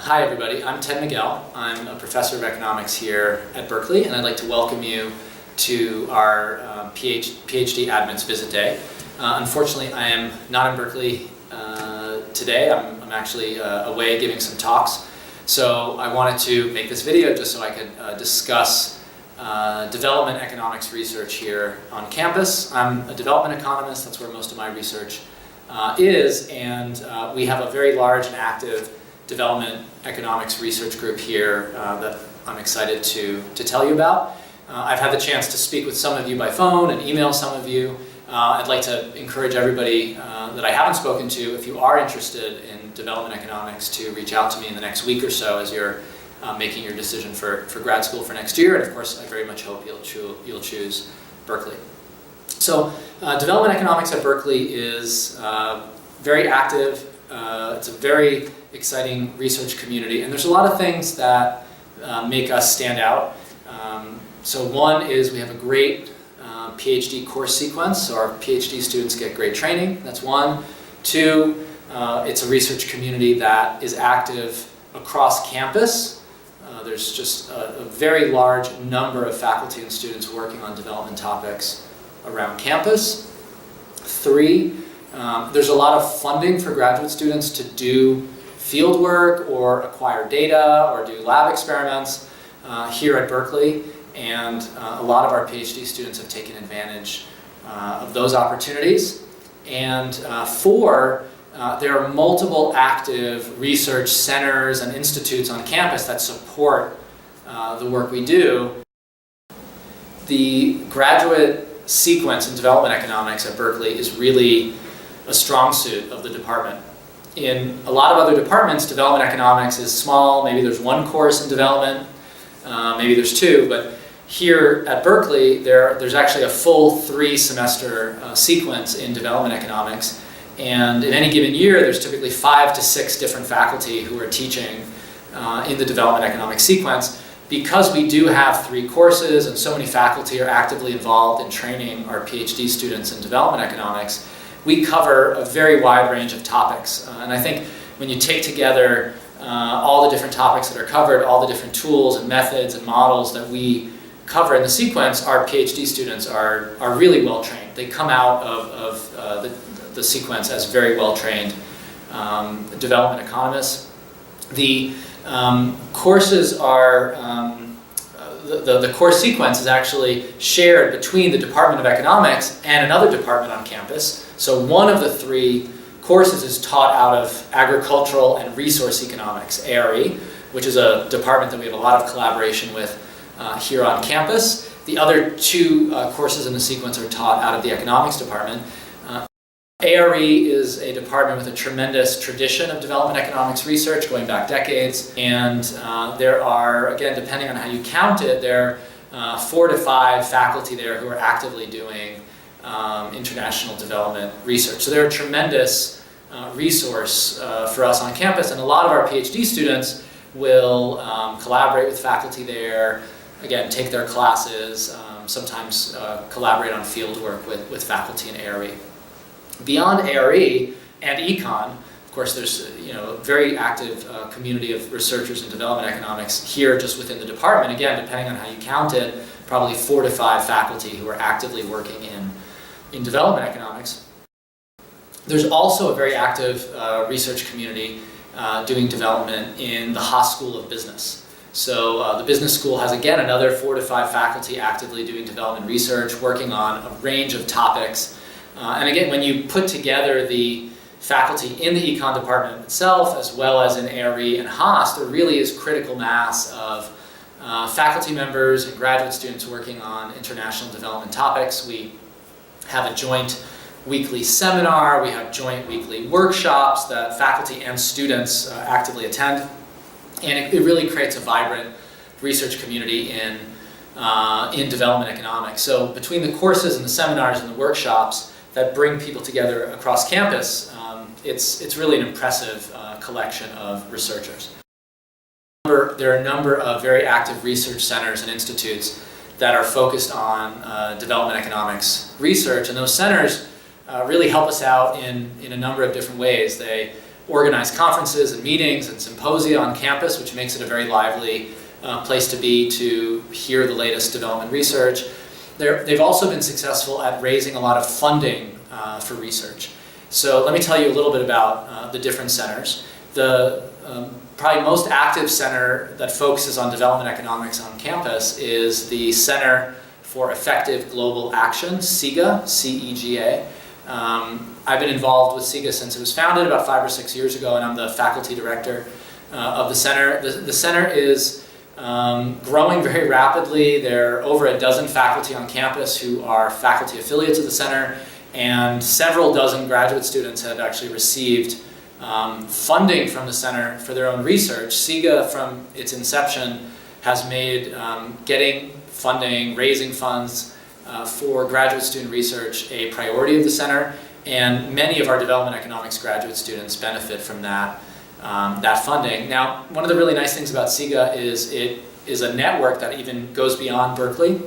Hi everybody, I'm Ted Miguel. I'm a professor of economics here at Berkeley, and I'd like to welcome you to our PhD Admins Visit Day. Unfortunately, I am not in Berkeley today. I'm actually away giving some talks. So I wanted to make this video just so I could discuss development economics research here on campus. I'm a development economist, that's where most of my research is, and we have a very large and active development economics research group here that I'm excited to tell you about. I've had the chance to speak with some of you by phone and email some of you. I'd like to encourage everybody that I haven't spoken to, if you are interested in development economics, to reach out to me in the next week or so as you're making your decision for grad school for next year. And of course, I very much hope you'll choose Berkeley. So development economics at Berkeley is very active. It's a very exciting research community, and there's a lot of things that make us stand out. So one is we have a great PhD course sequence, so our PhD students get great training. That's one. Two, it's a research community that is active across campus. There's just a very large number of faculty and students working on development topics around campus. Three, there's a lot of funding for graduate students to do field work or acquire data or do lab experiments here at Berkeley, and a lot of our PhD students have taken advantage of those opportunities. And four, there are multiple active research centers and institutes on campus that support the work we do. The graduate sequence in development economics at Berkeley is really a strong suit of the department. In a lot of other departments, development economics is small. Maybe there's one course in development, maybe there's two, but here at Berkeley, there's actually a full 3-semester sequence in development economics. And in any given year, there's typically 5 to 6 different faculty who are teaching in the development economics sequence. Because we do have 3 courses and so many faculty are actively involved in training our PhD students in development economics, we cover a very wide range of topics. And I think when you take together all the different topics that are covered, all the different tools and methods and models that we cover in the sequence, our PhD students are really well trained. They come out of the sequence as very well trained development economists. The courses are, the course sequence is actually shared between the Department of Economics and another department on campus. So one of the 3 courses is taught out of Agricultural and Resource Economics, ARE, which is a department that we have a lot of collaboration with here on campus. The other 2 courses in the sequence are taught out of the Economics department. ARE is a department with a tremendous tradition of development economics research going back decades, and there are, again, depending on how you count it, there are 4 to 5 faculty there who are actively doing international development research. So they're a tremendous resource for us on campus, and a lot of our PhD students will collaborate with faculty there, again, take their classes, sometimes collaborate on field work with faculty in ARE. Beyond ARE and Econ, of course, there's a very active community of researchers in development economics here just within the department. Again, depending on how you count it, probably 4 to 5 faculty who are actively working in development economics. There's also a very active research community doing development in the Haas School of Business. So the business school has, again, another 4 to 5 faculty actively doing development research, working on a range of topics. And again, when you put together the faculty in the Econ department itself, as well as in ARE and Haas, there really is critical mass of faculty members and graduate students working on international development topics. We have a joint weekly seminar, we have joint weekly workshops that faculty and students actively attend, and it really creates a vibrant research community in development economics. So between the courses and the seminars and the workshops that bring people together across campus, it's really an impressive collection of researchers. There are a number of very active research centers and institutes that are focused on development economics research, and those centers really help us out in a number of different ways. They organize conferences and meetings and symposia on campus, which makes it a very lively place to be to hear the latest development research. They've also been successful at raising a lot of funding for research. So let me tell you a little bit about the different centers. The probably most active center that focuses on development economics on campus is the Center for Effective Global Action, CEGA, C-E-G-A. I've been involved with CEGA since it was founded about 5 or 6 years ago, and I'm the faculty director of the center. The center is growing very rapidly. There are over a dozen faculty on campus who are faculty affiliates of the center, and several dozen graduate students have actually received funding from the center for their own research. CEGA, from its inception, has made getting funding, raising funds for graduate student research a priority of the center, and many of our development economics graduate students benefit from that funding. Now, one of the really nice things about CEGA is it is a network that even goes beyond Berkeley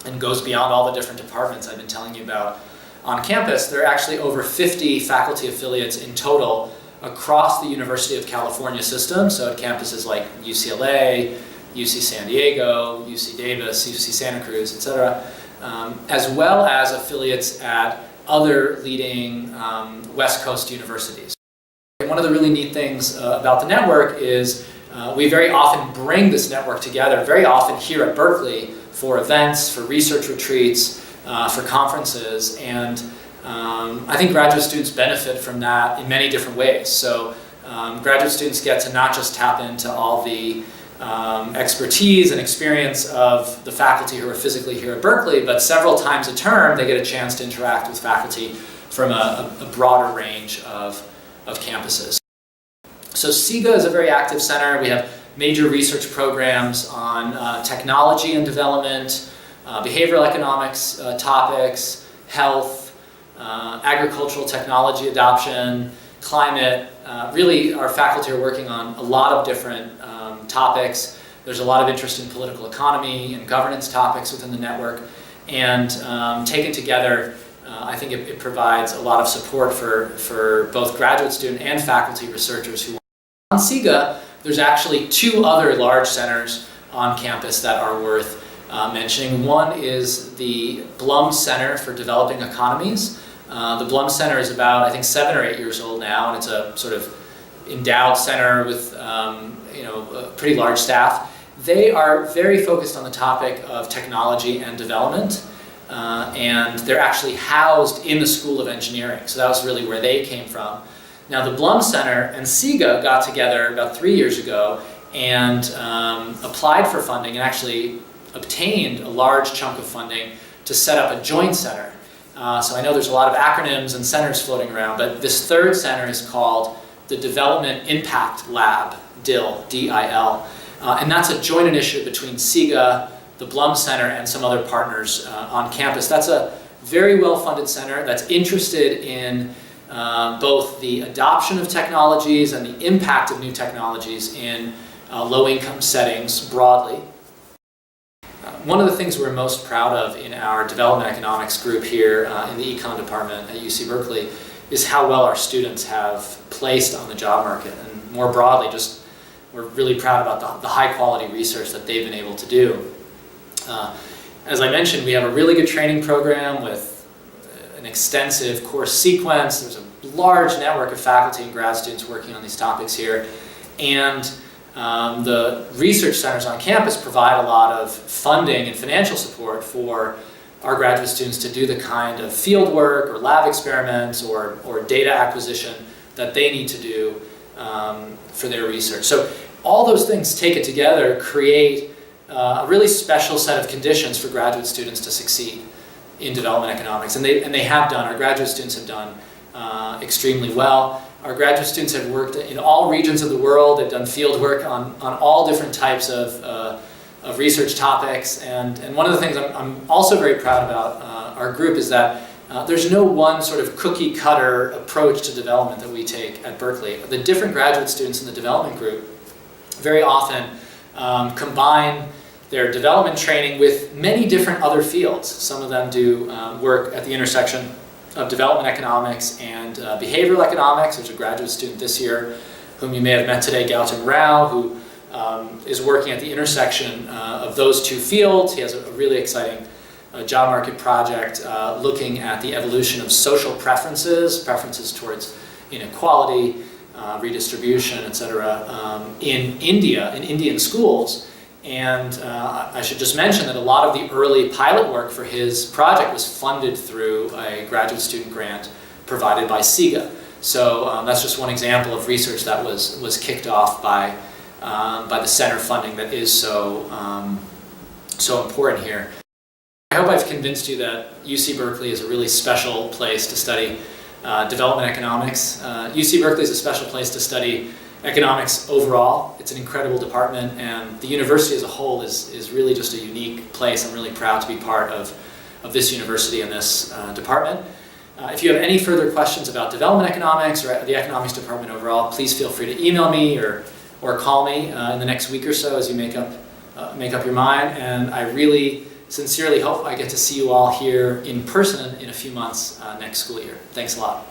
and goes beyond all the different departments I've been telling you about on campus. There are actually over 50 faculty affiliates in total across the University of California system, so at campuses like UCLA, UC San Diego, UC Davis, UC Santa Cruz, etc., as well as affiliates at other leading West Coast universities. One of the really neat things about the network is we very often bring this network together, very often here at Berkeley, for events, for research retreats, for conferences, and I think graduate students benefit from that in many different ways. So graduate students get to not just tap into all the expertise and experience of the faculty who are physically here at Berkeley, but several times a term they get a chance to interact with faculty from a broader range of campuses. So CEGA is a very active center. We have major research programs on technology and development, behavioral economics topics, health, agricultural technology adoption, climate. Really, our faculty are working on a lot of different topics. There's a lot of interest in political economy and governance topics within the network, and taken together, I think it provides a lot of support for both graduate student and faculty researchers who. On CEGA, there's actually 2 other large centers on campus that are worth mentioning. One is the Blum Center for Developing Economies. The Blum Center is about, I think, 7 or 8 years old now, and it's a sort of endowed center with a pretty large staff. They are very focused on the topic of technology and development, and they're actually housed in the School of Engineering, so that was really where they came from. Now, the Blum Center and CEGA got together about 3 years ago and applied for funding and actually obtained a large chunk of funding to set up a joint center. So I know there's a lot of acronyms and centers floating around, but this third center is called the Development Impact Lab, DIL, D-I-L. And that's a joint initiative between CEGA, the Blum Center, and some other partners on campus. That's a very well-funded center that's interested in both the adoption of technologies and the impact of new technologies in low-income settings broadly. One of the things we're most proud of in our development economics group here in the econ department at UC Berkeley is how well our students have placed on the job market. And more broadly, just we're really proud about the high quality research that they've been able to do. As I mentioned, we have a really good training program with an extensive course sequence. There's a large network of faculty and grad students working on these topics here. And the research centers on campus provide a lot of funding and financial support for our graduate students to do the kind of field work or lab experiments or data acquisition that they need to do for their research. So all those things taken together create a really special set of conditions for graduate students to succeed in development economics. And they have done, our graduate students have done extremely well. Our graduate students have worked in all regions of the world. They've done field work on all different types of research topics. And one of the things I'm also very proud about our group is that there's no one sort of cookie cutter approach to development that we take at Berkeley. The different graduate students in the development group very often combine their development training with many different other fields. Some of them do work at the intersection of Development Economics and Behavioral Economics. There's a graduate student this year whom you may have met today, Gautam Rao, who is working at the intersection of those two fields. He has a really exciting job market project looking at the evolution of social preferences towards inequality, redistribution, etc., in India, in Indian schools. And I should just mention that a lot of the early pilot work for his project was funded through a graduate student grant provided by SIGA. So that's just one example of research that was kicked off by the center funding that is so important here. I hope I've convinced you that UC Berkeley is a really special place to study development economics. UC Berkeley is a special place to study economics overall. It's an incredible department, and the university as a whole is really just a unique place. I'm really proud to be part of this university and this department. If you have any further questions about development economics or the economics department overall, please feel free to email me or call me in the next week or so as you make up your mind. And I really sincerely hope I get to see you all here in person in a few months next school year. Thanks a lot.